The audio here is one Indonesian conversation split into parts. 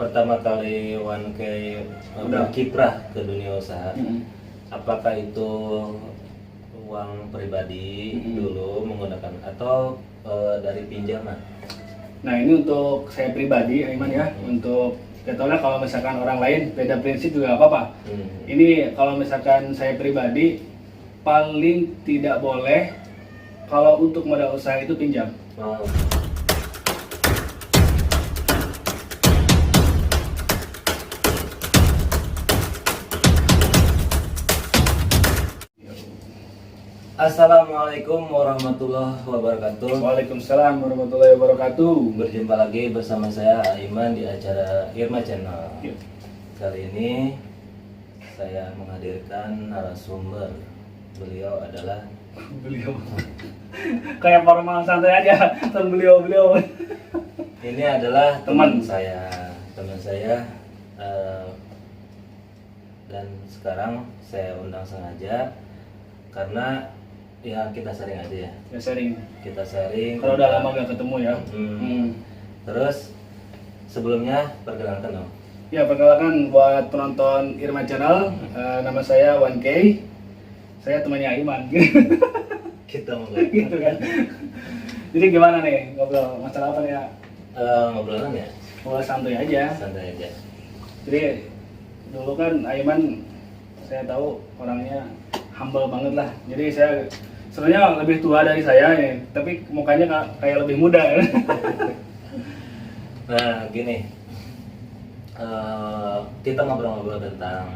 pertama kali One K berkiprah ke dunia usaha, apakah itu uang pribadi dulu menggunakan atau dari pinjaman? Nah ini untuk saya pribadi, Aiman ya, untuk contohnya kalau misalkan orang lain beda prinsip juga nggak apa-apa. Ini kalau misalkan saya pribadi paling tidak boleh kalau untuk modal usaha itu pinjam. Oh. Assalamualaikum warahmatullahi wabarakatuh. Waalaikumsalam warahmatullahi wabarakatuh. Berjumpa lagi bersama saya Aiman di acara Irma Channel. Kali ini saya menghadirkan narasumber. Beliau adalah kayak formal santai aja, beliau. Ini adalah Teman. teman saya, dan sekarang saya undang sengaja karena ya kita sharing aja ya. Ya sharing. Kita sharing. Kalau udah lama gak ketemu ya. Terus sebelumnya perkenalkan dong. Ya perkenalkan buat penonton Irma Channel, nama saya One K. Saya temannya Aiman. Kita mau Gitu kan. Jadi gimana nih ngobrol masalah apa nih ya? ngobrolan ya. Ngobrol santuy aja. Santai aja. Jadi dulu kan Aiman saya tahu orangnya humble banget lah. Jadi saya sebenarnya lebih tua dari saya ya, tapi mukanya kayak lebih muda. Nah gini, kita ngobrol-ngobrol tentang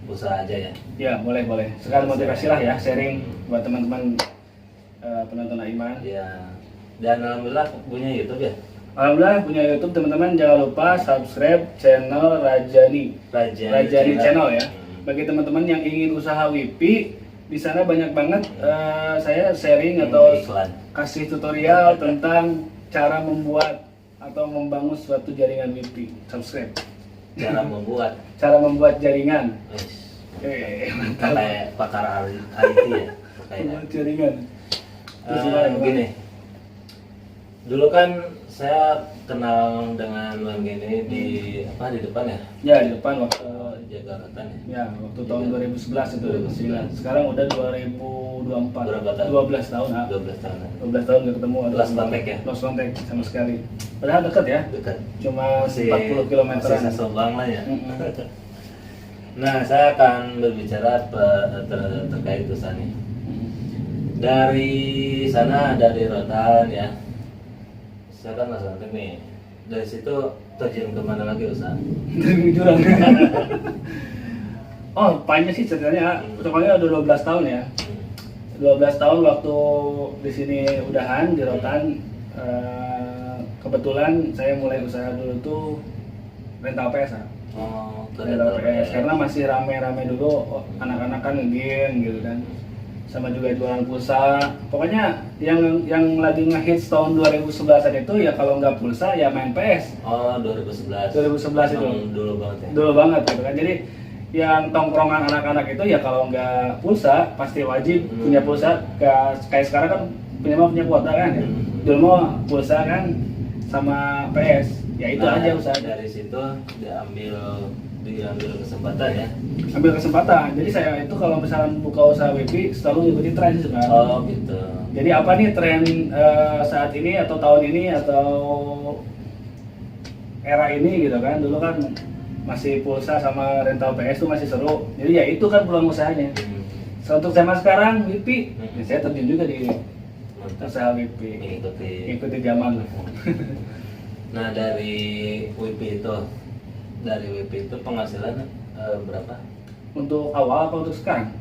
usaha aja ya. Ya boleh. Sekarang motivasi lah ya, sharing buat teman-teman penonton Aiman. Ya. Dan alhamdulillah punya YouTube ya. Alhamdulillah punya YouTube, teman-teman jangan lupa subscribe channel Rajani Channel ya. Bagi teman-teman yang ingin usaha WIPI, di sana banyak banget saya sharing atau kasih tutorial tentang cara membuat atau membangun suatu jaringan WIPI. Subscribe. Cara membuat Jaringan. Mantap. Kayak pakar IT ya. Membuat jaringan. Gini. Dulu kan saya kenal dengan Bang Gini di depan ya? Ya di depan waktu Jakarta ya. Ya waktu tahun 2011 itu 2009. Sekarang udah 2024. Berapa tahun? 12 tahun. 12 tahun. 12 tahun gak ketemu. Lost contact ya? Lost contact sama sekali. Padahal dekat ya. Dekat. Cuma Masih 40 km. Masih sesombang lah ya. Nah, saya akan berbicara terkait usaha nih. Dari sana, dari Rotan ya. Saya kan langsung nih. Dari situ terjun kemana lagi usaha? Dari jurang. Oh, panjang sih ceritanya. Pokoknya udah 12 tahun ya. 12 tahun waktu di sini udahan di Rotan. Kebetulan saya mulai usaha dulu tuh rental PS. Rental PS karena masih rame-rame dulu, anak-anak kan ngegame gitu kan. Sama juga jualan pulsa. Pokoknya yang lagi ngehits tahun 2011-an itu ya kalau nggak pulsa ya main PS. 2011 itu. Dulu banget ya. Dulu banget gitu kan. Jadi yang tongkrongan anak-anak itu ya kalau nggak pulsa pasti wajib punya pulsa. Kayak sekarang kan punya kuota kan ya. Dulu mau pulsa kan sama PS. Ya itu aja usaha. Dari situ diambil kesempatan ya. Ambil kesempatan. Jadi saya itu kalau misalkan buka usaha WIPI selalu ngikutin tren sih sebenarnya. Oh gitu. Jadi apa nih tren saat ini atau tahun ini atau era ini gitu kan. Dulu kan masih pulsa sama rental PS tuh masih seru. Jadi ya itu kan peluang usahanya. Untuk zaman sekarang WIPI, ya saya terjun juga di usaha WIPI. Ikuti zaman. Nah dari WIPI itu penghasilan berapa? Untuk awal apa untuk sekarang?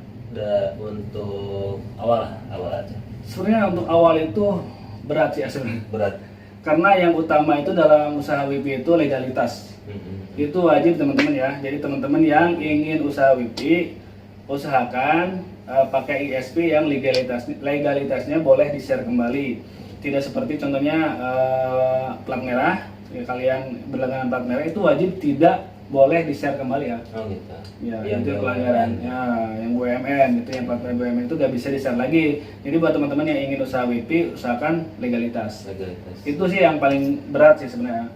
Untuk awal aja. Sebenarnya untuk awal itu berat sih ya sebenarnya. Berat. Karena yang utama itu dalam usaha WIPI itu legalitas. Itu wajib teman-teman ya. Jadi teman-teman yang ingin usaha WIPI usahakan pakai ISP yang legalitasnya boleh di-share kembali. Tidak seperti contohnya plat merah. Ya, kalian berlangganan plat merah itu wajib tidak boleh di-share kembali ya. Oh gitu. Ya, yang itu pelanggaran. Ya, yang BUMN itu yang plat merah BUMN itu gak bisa di-share lagi. Jadi buat teman-teman yang ingin usaha WIPI, usahakan legalitas. Itu sih yang paling berat sih sebenarnya.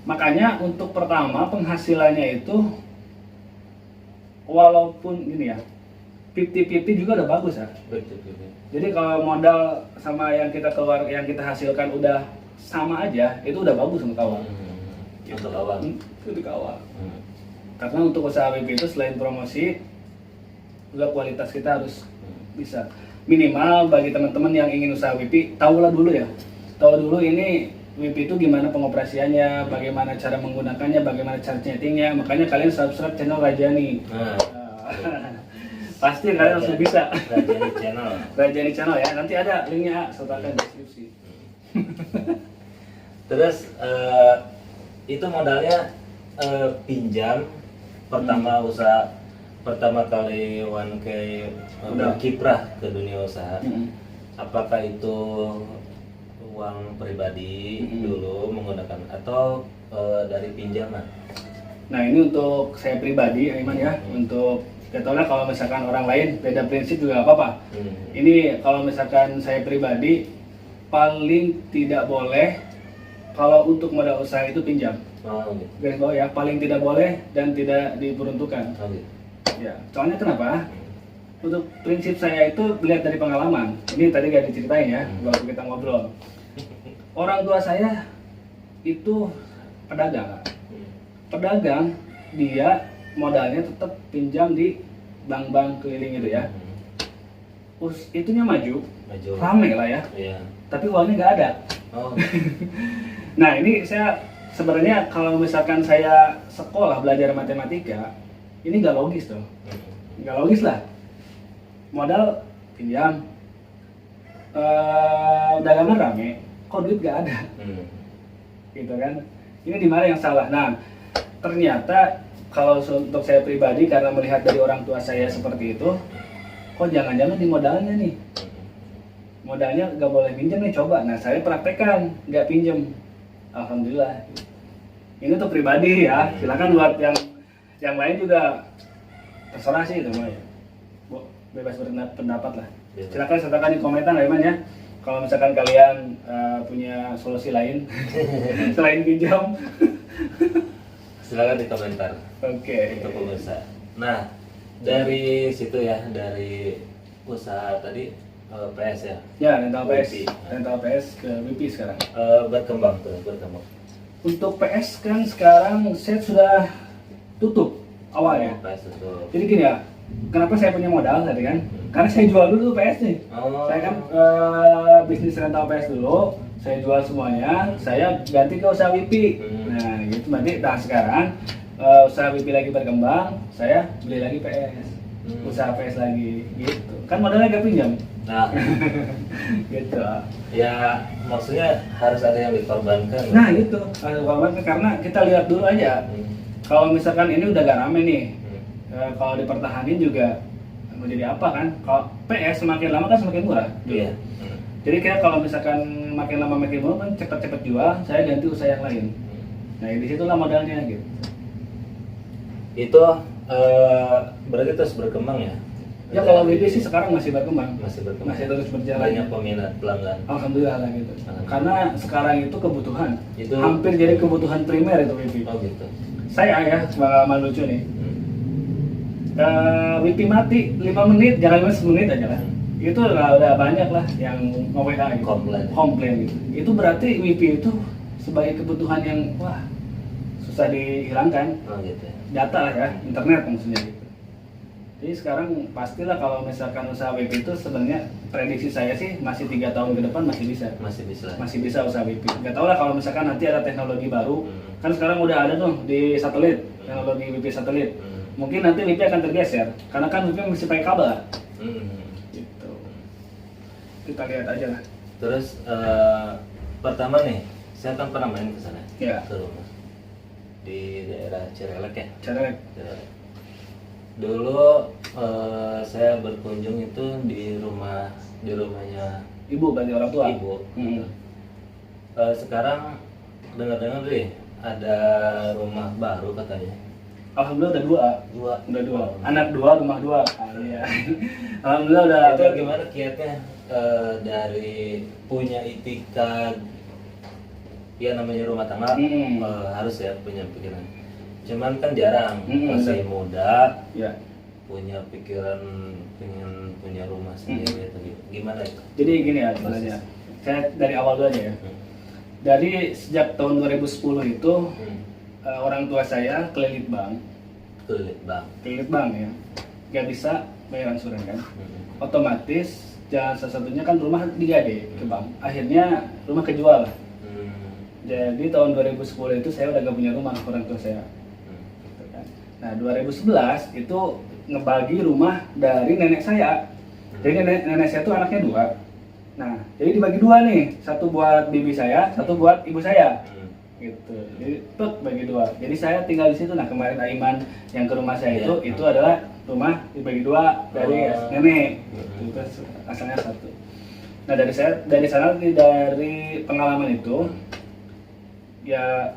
Makanya untuk pertama penghasilannya itu walaupun gini ya, 50-50 juga udah bagus ya. Betul. Jadi kalau modal sama yang kita keluar, yang kita hasilkan udah sama aja, itu udah bagus untuk awal. Untuk awal. Untuk awal. Karena untuk usaha WP itu selain promosi, juga kualitas kita harus bisa. Minimal bagi teman-teman yang ingin usaha WP, tahulah dulu ya. Tahu dulu ini WP itu gimana pengoperasiannya, bagaimana cara menggunakannya, bagaimana cara settingnya. Makanya kalian subscribe channel Rajani. Pasti kalian harus bisa. Rajani channel. Rajani channel ya. Nanti ada linknya, sertakan di deskripsi. Terus itu modalnya pinjam pertama usaha, pertama kali 1K berkiprah ke dunia usaha. Apakah itu uang pribadi dulu menggunakan atau dari pinjaman? Nah ini untuk saya pribadi, Aiman ya. Untuk ketolnya kalau misalkan orang lain beda prinsip juga nggak apa-apa. Ini kalau misalkan saya pribadi paling tidak boleh kalau untuk modal usaha itu pinjam. Gitu. Garis bawah ya, paling tidak boleh dan tidak diperuntukkan. Gitu. Ya, soalnya kenapa? Untuk prinsip saya itu lihat dari pengalaman. Ini tadi gak diceritain ya, waktu kita ngobrol. Orang tua saya itu pedagang. Pedagang, dia modalnya tetap pinjam di bank-bank keliling itu ya. Itunya maju, rame lah ya. Iya. Tapi uangnya nggak ada. Nah ini saya sebenarnya kalau misalkan saya sekolah belajar matematika, ini nggak logis tuh. Nggak logis lah. Modal pinjam, dagangan rame, kok duit nggak ada. Gitu kan. Ini di mana yang salah? Nah, ternyata kalau untuk saya pribadi karena melihat dari orang tua saya seperti itu, kok jangan-jangan di modalnya nih. Modalnya nggak boleh pinjam nih, coba. Nah, saya praktekkan, nggak pinjam. Alhamdulillah. Ini tuh pribadi ya. Silakan buat yang lain juga terserah sih itu mah. Bebas berpendapat lah. Silakan sertakan di komentar Aiman ya. Kalau misalkan kalian punya solusi lain selain pinjam, silakan di komentar. Oke. Untuk pemirsa. Nah, dari situ ya, dari usaha tadi PS ya. Ya, rental PS. WP. Rental PS ke WP sekarang. Berkembang. Untuk PS kan sekarang saya sudah tutup awal ya. PS itu. Jadi gini ya, kenapa saya punya modal tadi kan? Karena saya jual dulu PS nih. Saya kan bisnis rental PS dulu, saya jual semuanya, saya ganti ke usaha WP. Nah, gitu nanti. Nah sekarang usaha WP lagi berkembang, saya beli lagi PS, usaha PS lagi, gitu. Kan modalnya gak pinjam. Nah, Gitu. ya maksudnya harus ada yang dikorbankan. Nah itu, harus dikorbankan karena kita lihat dulu aja. Kalau misalkan ini udah gak rame nih, kalau dipertahanin juga mau jadi apa kan? Kalau PS semakin lama kan semakin murah. Iya. Jadi kayak kalau misalkan makin lama makin murah kan cepet-cepet jual, saya ganti usaha yang lain. Nah di situlah modalnya gitu. Itu berarti terus berkembang ya? Ya kalau WP sih sekarang masih berkembang. Masih berkembang. Masih terus berjalan. Banyak peminat pelanggan. Alhamdulillah lah gitu. Alhamdulillah. Karena sekarang itu kebutuhan. Itu hampir jadi kebutuhan primer itu WP. Oh gitu. Saya ya, pengalaman lucu nih. WP mati 5 menit, jangan 10 menit aja lah. Itu udah banyak lah yang nge-WA gitu. Komplain gitu. Itu berarti WP itu sebagai kebutuhan yang wah susah dihilangkan. Oh gitu. Data lah ya, internet maksudnya gitu. Jadi sekarang pastilah kalau misalkan usaha WP itu sebenarnya prediksi saya sih masih 3 tahun ke depan masih bisa. Masih bisa usaha WP. Gak tau lah kalau misalkan nanti ada teknologi baru. Kan sekarang udah ada tuh di satelit, teknologi WP satelit. Mungkin nanti WP akan tergeser karena kan WP masih pakai kabel. Gitu. Kita lihat aja lah. Terus pertama nih, saya kan pernah main ke sana. Ya. Ke rumah. Di daerah Cirelek ya. Cirelek. Dulu saya berkunjung itu di rumahnya Ibu, berarti orang tua. Ibu. Sekarang dengar-dengar deh ada rumah baru katanya. Alhamdulillah udah dua. Anak 2, rumah 2. Iya. Alhamdulillah udah. Itu gimana kiatnya dari punya itikad ya namanya rumah tangga harus ya punya pikiran. Cuman kan jarang masih muda ya. punya pikiran pengen punya rumah sendiri atau gimana itu? Jadi gini ya sebenarnya. Saya dari awal dulu aja ya. Dari sejak tahun 2010 itu orang tua saya kelilit bank. Kelilit bank ya. Gak bisa bayar angsuran kan. Otomatis jalan salah satunya kan rumah digade ke bank. Akhirnya rumah kejual. Jadi tahun 2010 itu saya udah gak punya rumah, orang tua saya. Nah 2011 itu ngebagi rumah dari nenek saya. Jadi nenek saya itu anaknya 2. Nah jadi dibagi 2 nih, satu buat bibi saya, satu buat ibu saya. Gitu. Jadi bagi 2. Jadi saya tinggal di situ. Nah kemarin Aiman yang ke rumah saya itu adalah rumah dibagi 2 dari nenek. Itu asalnya 1. Nah dari sana dari pengalaman itu ya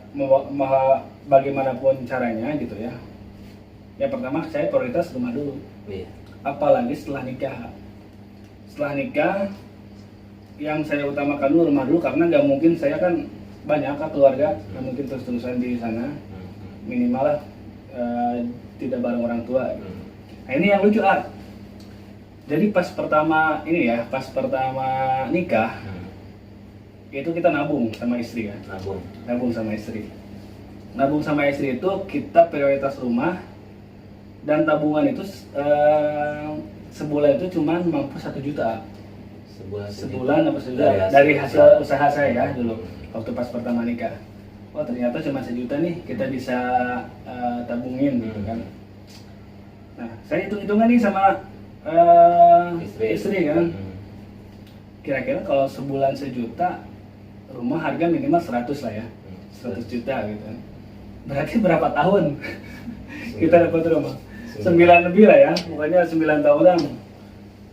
bagaimanapun caranya gitu ya. Yang pertama saya prioritas rumah dulu. Apalagi setelah nikah. Setelah nikah yang saya utamakan dulu rumah dulu karena nggak mungkin saya kan banyak keluarga, nggak mungkin terus-terusan di sana. Minimal lah tidak bareng orang tua. Nah ini yang lucu Jadi pas pertama nikah itu kita nabung sama istri kan. Nabung sama istri itu kita prioritas rumah. Dan tabungan itu sebulan itu cuma mampu 1 juta. Sebulan apa sejuta dari hasil usaha saya ya dulu waktu pas pertama nikah. Oh ternyata cuma 1 juta nih kita bisa tabungin gitu kan. Nah saya hitung-hitungan nih sama istri kan. Kira-kira kalau sebulan 1 juta rumah harga minimal 100 lah ya. 100 juta gitu kan. Berarti berapa tahun kita dapat rumah? 9 lebih lah ya, pokoknya 9 tahunan.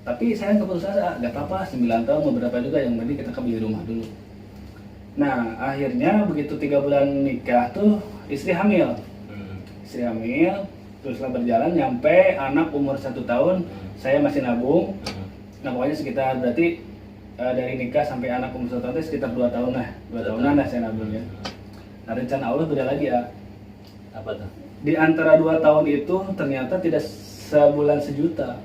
Tapi saya keputusan nggak apa-apa 9 tahun mau berapa juga yang penting kita beli rumah dulu. Nah akhirnya begitu 3 bulan nikah tuh istri hamil. Teruslah berjalan nyampe anak umur 1 tahun saya masih nabung. Nah pokoknya sekitar berarti dari nikah sampai anak umur 1 tahun itu sekitar 2 tahun lah, 2 tahunan lah saya nabung ya. Nah rencana Allah beda lagi ya. Apa tuh? Di antara 2 tahun itu ternyata tidak sebulan 1 juta.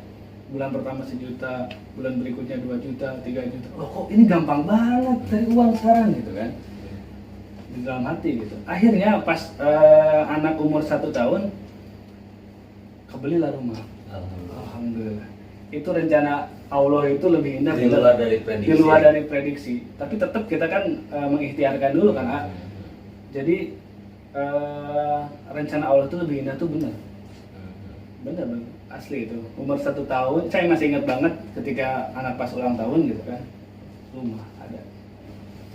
Bulan pertama 1 juta, bulan berikutnya 2 juta, 3 juta. Oh kok ini gampang banget cari uang sekarang gitu kan. Di dalam hati gitu. Akhirnya pas anak umur 1 tahun kebelilah rumah. Alhamdulillah. Itu rencana Allah itu lebih indah di luar dari prediksi. Tapi tetap kita kan mengikhtiarkan dulu kan. Jadi rencana Allah itu lebih indah tuh benar asli itu. Umur 1 tahun saya masih ingat banget ketika anak pas ulang tahun gitu kan, rumah ada.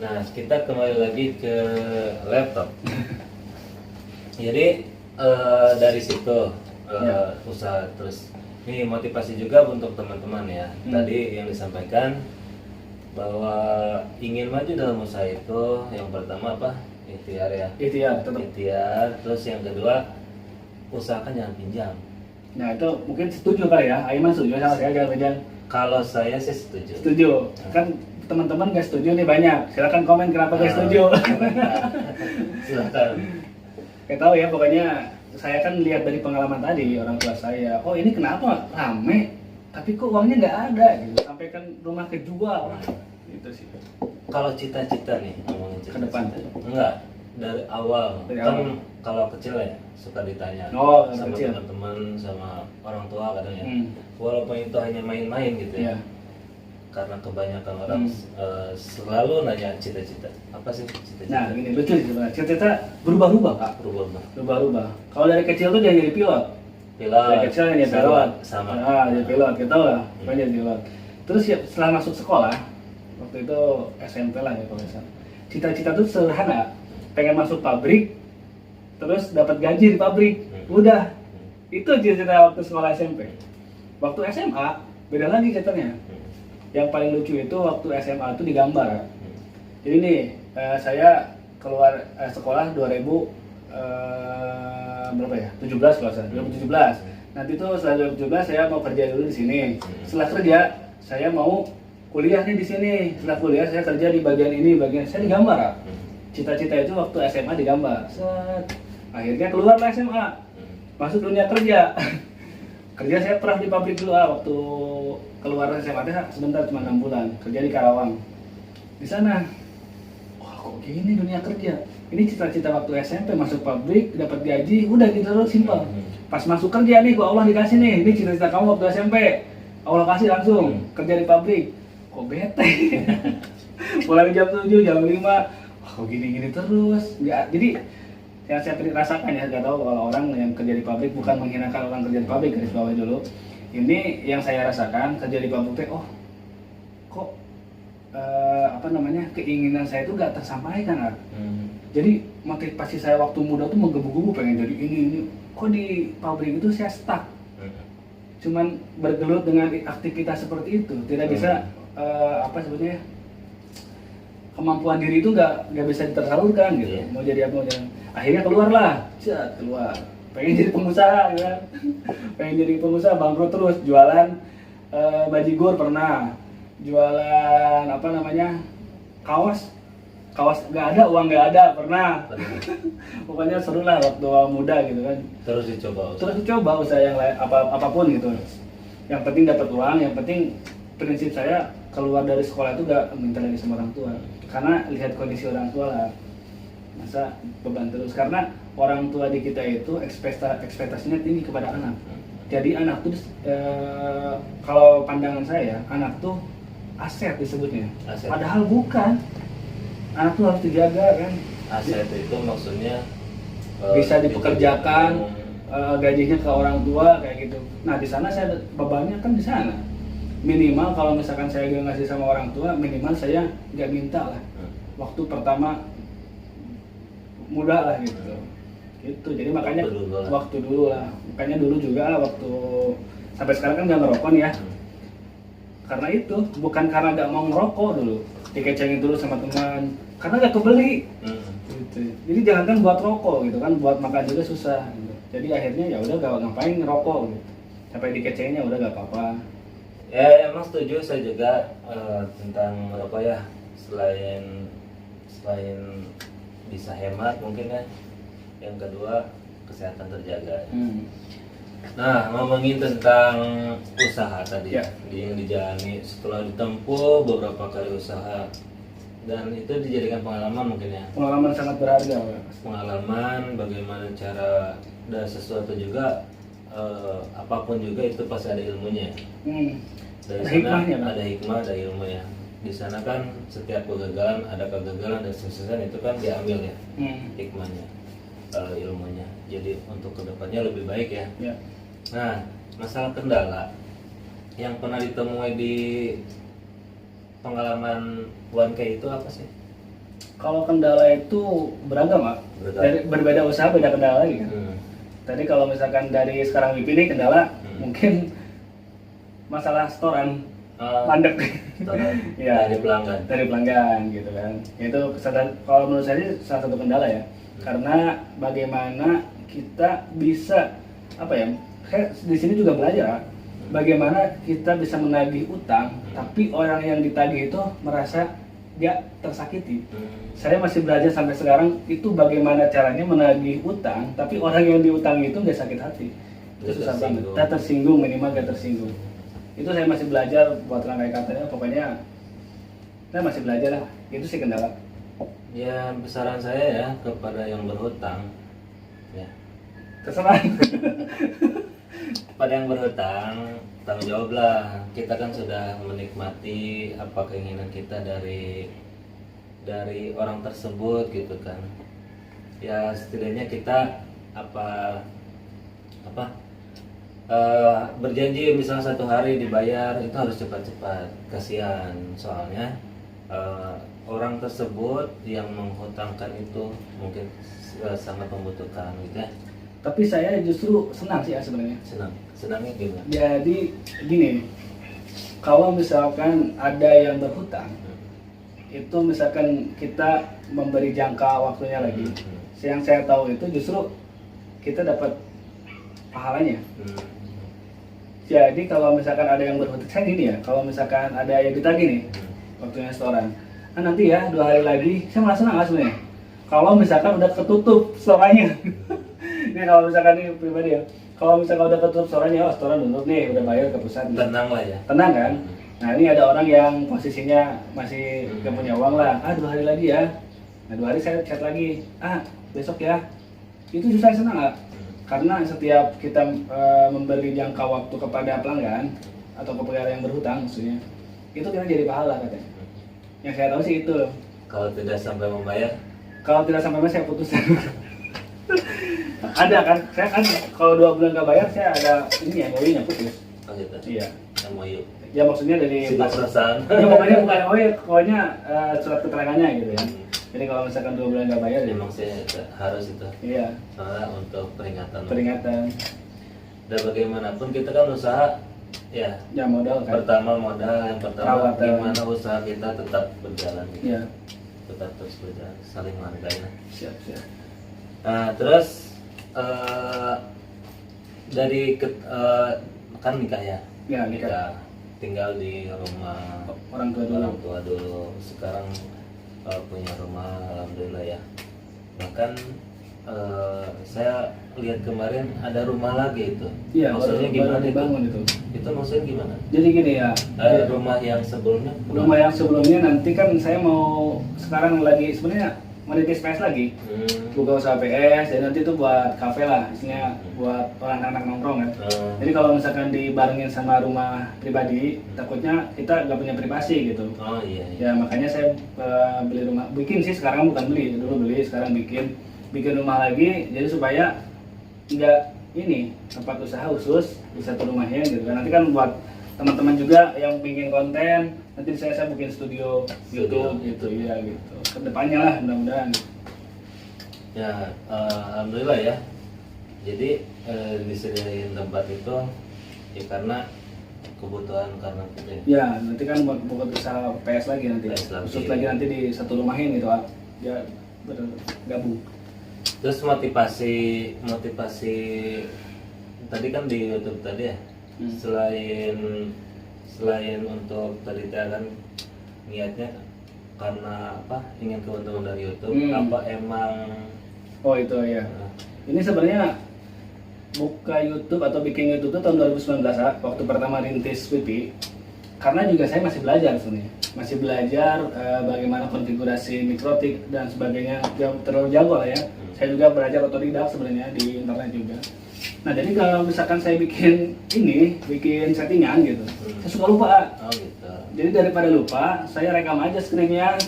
Nah kita kembali lagi ke laptop. Jadi dari situ usaha terus. Ini motivasi juga untuk teman-teman ya. Tadi yang disampaikan bahwa ingin maju dalam usaha itu yang pertama apa? Ikhtiar ya. Ikhtiar. Terus yang kedua usahakan jangan pinjam. Nah itu mungkin setuju kali ya. Aiman setuju sama saya jangan pinjam. Kalau saya sih setuju. Kan teman-teman gak setuju nih banyak. Silakan komen kenapa gak setuju. Silakan. Gak tahu ya pokoknya saya kan lihat dari pengalaman tadi orang tua saya. Oh ini kenapa rame? Tapi kok uangnya nggak ada gitu. Sampai kan rumah kejual. Gitu sih. Kalau cita-cita nih ngomongin cita-cita. Ke depan. Enggak, dari awal. Dari kan awal. Kalau kecil ya suka ditanya sama kecil. teman-teman sama orang tua kadang ya. Walaupun itu hanya main-main gitu ya. Karena kebanyakan orang selalu nanya cita-cita. Apa sih cita-cita? Nah, ini lucu sih sebenarnya. Cita-cita berubah-ubah, Kak. Berubah-ubah. Kalau dari kecil tuh dia jadi pilot. Dari kecil dia jadi pilot. Sama. Jadi pilot, kita tahu lah. Jadi pilot. Terus ya setelah masuk sekolah, waktu itu SMP lah ya kalau misalnya. Cita-cita tuh sederhana. Pengen masuk pabrik, terus dapat gaji di pabrik. Udah. Itu cita-cita waktu sekolah SMP. Waktu SMA beda lagi ceritanya. Yang paling lucu itu waktu SMA itu digambar. Jadi nih saya keluar sekolah 2000 berapa ya? 17 kalau saya. 2017. Nanti tuh setelah 2017 saya mau kerja dulu di sini. Setelah kerja saya mau kuliah nih di sini. Setelah kuliah saya kerja di bagian ini, bagian saya digambar. cita-cita itu waktu SMA digambar. Set. Akhirnya keluarlah SMA, masuk dunia kerja. Kerja saya pernah di pabrik dulu waktu keluar SMA teh sebentar cuma 6 bulan kerja di Karawang. Di sana, wah kok gini dunia kerja. Ini cita-cita waktu SMP masuk pabrik dapat gaji, udah gitu terus simpel. Pas masuk kerja nih, kok Allah dikasih nih, ini cita-cita kamu waktu SMP. Allah kasih langsung kerja di pabrik. Kok bete? Mulai jam 7, jam 5, wah kok gini-gini terus. Nggak, jadi yang saya rasakan ya, nggak tahu kalau orang yang kerja di pabrik, bukan menghinakan orang kerja di pabrik, garis bawah dulu. Ini yang saya rasakan kerja di pabrik teh, oh kok keinginan saya itu nggak tersampaikan. Jadi motivasi saya waktu muda tuh menggebu-gebu pengen jadi ini. Kok di pabrik itu saya stuck. Cuman bergelut dengan aktivitas seperti itu, tidak bisa kemampuan diri itu nggak bisa tersalurkan gitu. Mau jadi apa, mau jadi. Akhirnya keluar, pengen jadi pengusaha ya. Pengen jadi pengusaha, bangkrut terus, jualan bajigur pernah, jualan kaos nggak ada, uang nggak ada pernah. Pokoknya seru lah waktu muda gitu kan. Terus dicoba usaha yang lain, apapun gitu. Yang penting dapat uang, yang penting prinsip saya keluar dari sekolah itu gak minta lagi sama orang tua, karena lihat kondisi orang tua lah, masa beban terus. Karena orang tua di kita itu ekspektasinya tinggi kepada anak. Jadi anak tuh kalau pandangan saya, anak tuh aset disebutnya. Padahal bukan. Anak tuh harus dijaga kan. Aset itu maksudnya bisa dipekerjakan, gajinya ke orang tua kayak gitu. Nah di sana saya bebannya kan di sana. Minimal kalau misalkan saya gak ngasih sama orang tua, minimal saya nggak minta lah. Waktu pertama muda lah gitu. Gitu. Jadi makanya waktu dulu lah. Makanya dulu juga waktu sampai sekarang kan nggak ngerokok nih ya. Karena itu bukan karena nggak mau ngerokok dulu, dikecengin dulu sama teman, karena nggak kebeli. Gitu. Jadi jangan kan buat rokok gitu kan, buat makan juga susah. Gitu. Jadi akhirnya ya udah gak ngapain ngerokok gitu. Sampai dikecengin ya udah gak apa-apa. Ya emang setuju saya juga tentang merokok ya. Selain bisa hemat mungkin ya, yang kedua kesehatan terjaga. Nah, ngomongin tentang usaha tadi ya, yang dijalani setelah ditempuh beberapa kali usaha, dan itu dijadikan pengalaman mungkin ya. Pengalaman sangat berharga. Pengalaman bagaimana cara, dan sesuatu juga apapun juga itu pasti ada ilmunya. Dari sana ada hikmah, ada ilmu ya. Di sana kan setiap kegagalan ada kegagalan dan kesuksesan itu kan diambil ya, hikmahnya, ilmunya. Jadi untuk kedepannya lebih baik ya. Nah, masalah kendala yang pernah ditemui di pengalaman 1K itu apa sih? Kalau kendala itu beragam, Pak. Berbeda usaha beda kendala lagi kan. Tadi kalau misalkan dari sekarang WIP ini kendala mungkin masalah storan mandek. Ya, dari pelanggan gitu kan. Itu kalau menurut saya salah satu kendala ya. Karena bagaimana kita bisa di sini juga belajar bagaimana kita bisa menagih utang, tapi orang yang ditagih itu merasa dia tersakiti. Saya masih belajar sampai sekarang itu bagaimana caranya menagih utang, tapi orang yang diutang itu nggak sakit hati. Itu susah banget. Kita tersinggung, minimal nggak tersinggung. Itu saya masih belajar buat rangkai katanya. Pokoknya saya masih belajar lah. Itu sih kendala. Ya, besaran saya ya kepada yang berhutang, ya. Terserah. Pada yang berhutang, tanggung jawablah. Kita kan sudah menikmati apa keinginan kita dari orang tersebut gitu kan. Ya setidaknya kita berjanji misalnya 1 hari dibayar, itu harus cepat-cepat. Kasihan soalnya orang tersebut yang menghutangkan itu mungkin sangat membutuhkan gitu ya. Tapi saya justru senang sih ya sebenarnya. Senangnya gimana? Jadi gini, kalau misalkan ada yang berhutang, itu misalkan kita memberi jangka waktunya lagi. Yang saya tahu itu justru kita dapat pahalanya. Jadi kalau misalkan ada yang berhutang, saya gini ya, kalau misalkan ada yang ditagih nih, waktunya setoran, nanti ya 2 hari lagi, saya malah senang sebenarnya. kalau misalkan udah ketutup storanya. Ini kalau misalkan ini pribadi ya, kalau misalkan udah ketutup storanya, oh storan tutup nih, udah bayar ke pusat. Tenang lah ya. Tenang kan? Nah ini ada orang yang posisinya masih gak punya uang lah, 2 hari lagi ya. Nah 2 hari saya chat lagi, besok ya. Itu justru saya senang nggak? Karena setiap kita memberi jangka waktu kepada pelanggan atau kepada yang berhutang maksudnya, itu kita jadi pahala katanya. Yang saya tahu sih itu. Kalau tidak sampai membayar, Kalau tidak sampai membayar saya putus. Ada kan? Saya kan kalau 2 bulan nggak bayar saya ada ini ya, MOU-nya putus. oh gitu. Iya. MOU. Ya maksudnya dari Simak perusahaan. Ya pokoknya bukan MOU, pokoknya surat keterangannya gitu ya. Jadi kalau misalkan 2 bulan nggak bayar, ya Memang sih harus itu. iya. Soalnya untuk peringatan. Peringatan. Dan bagaimanapun kita kan usaha, ya. Ya modal kan. Pertama modal, yang pertama Perawatan. gimana usaha kita tetap berjalan. Gitu. Iya. Tetap terus berjalan, saling menghargai. Siap. Nah terus dari kan nikah ya. Ya nikah. Tinggal di rumah Orang tua dulu. orang tua dulu. Sekarang punya rumah, alhamdulillah ya. Bahkan saya lihat kemarin ada rumah lagi itu. Iya. Maksudnya baru gimana dibangun itu. Itu maksudnya gimana? Jadi gini ya. Rumah yang sebelumnya? Rumah yang sebelumnya nanti kan saya mau sekarang lagi sebenarnya merintis PS lagi. Buka usaha PS dan nanti itu buat kafe lah, isinya buat anak-anak nongkrong kan. Jadi kalau misalkan dibarengin sama rumah pribadi, takutnya kita nggak punya privasi gitu. Oh iya. Ya makanya saya beli rumah, bikin sih sekarang bukan beli, dulu beli, sekarang bikin rumah lagi, jadi supaya nggak ini tempat usaha khusus di satu rumahnya gitu kan. Nanti kan buat teman-teman juga yang bikin konten, nanti saya bikin studio YouTube gitu ya gitu. Kedepannya lah mudah-mudahan. Ya, alhamdulillah ya. Jadi disediain tempat itu ya karena kebutuhan karena kita. Ya nanti kan buat usaha PS lagi nanti, khusus lagi nanti di satu rumahin gitu, ya bergabung. Terus motivasi tadi kan di YouTube tadi ya. Selain untuk tadi kan niatnya karena apa, ingin keuntungan dari YouTube, apa emang itu ya. Ini sebenarnya buka YouTube atau bikin YouTube itu tahun 2019 waktu pertama rintis WP. Karena juga saya masih belajar sebenarnya, bagaimana konfigurasi mikrotik dan sebagainya, yang terlalu jago lah ya. Saya juga belajar otodidak sebenarnya di internet juga. Nah jadi kalau misalkan saya bikin settingan gitu, saya suka lupa. Oh gitu. Jadi daripada lupa, saya rekam aja screennya,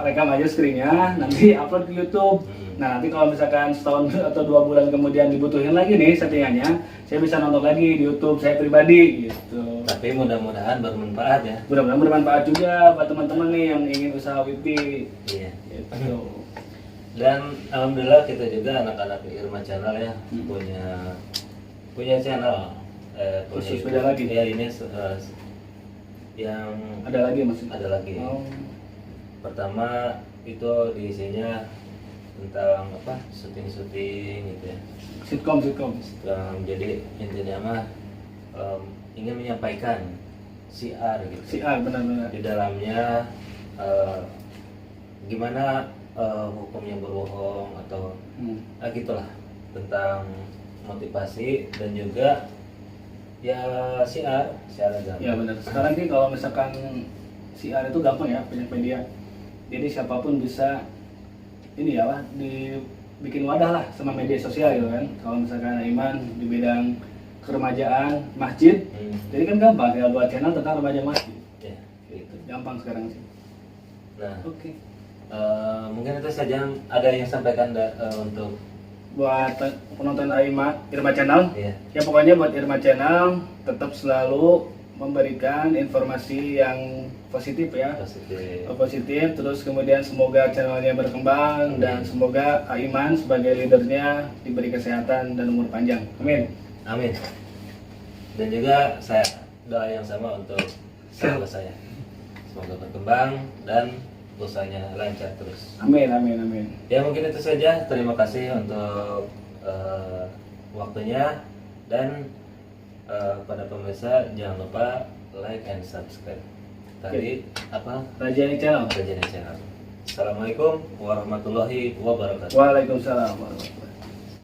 rekam aja screennya, nanti upload ke YouTube. Nah nanti kalau misalkan setahun atau 2 bulan kemudian dibutuhin lagi nih settingannya, saya bisa nonton lagi di YouTube saya pribadi gitu. Tapi mudah-mudahan bermanfaat ya. Mudah-mudahan bermanfaat juga buat teman-teman nih yang ingin usaha WP. Iya. Gitu. Dan alhamdulillah kita juga anak-anak di Irma Channel ya punya channel Khusus punya beda lagi? Ya ini yang Ada lagi maksudnya? ada lagi. Oh. Pertama itu diisinya tentang apa, syuting gitu ya. Sitkom. Jadi intinya mah ingin menyampaikan siar gitu. Siar benar-benar. Di dalamnya gimana hukumnya berbohong atau gitulah, tentang motivasi dan juga ya siar agama. Ya benar. Sekarang sih kalau misalkan siar itu gampang ya, banyak media. Jadi siapapun bisa ini ya dibikin wadah lah sama media sosial gitu kan. Kalau misalkan Iman di bidang keremajaan masjid, jadi kan gampang tinggal buat channel tentang remaja masjid. Ya, gitu. Gampang sekarang sih. Nah, Oke. mungkin itu saja ada yang sampaikan untuk Buat penonton Irma Channel, ya. Ya pokoknya buat Irma Channel tetap selalu memberikan informasi yang positif ya. Positif, terus kemudian semoga channelnya berkembang dan semoga Aiman sebagai leadernya diberi kesehatan dan umur panjang. Amin. Amin. Dan juga saya doa yang sama untuk sahabat saya. Semoga berkembang dan usahanya lancar terus. Amin. Ya mungkin itu saja. Terima kasih untuk waktunya dan pada pemirsa jangan lupa like and subscribe. Tadi apa? Rajani Channel. Rajani Channel. Assalamualaikum warahmatullahi wabarakatuh. Waalaikumsalam warahmatullahi wabarakatuh.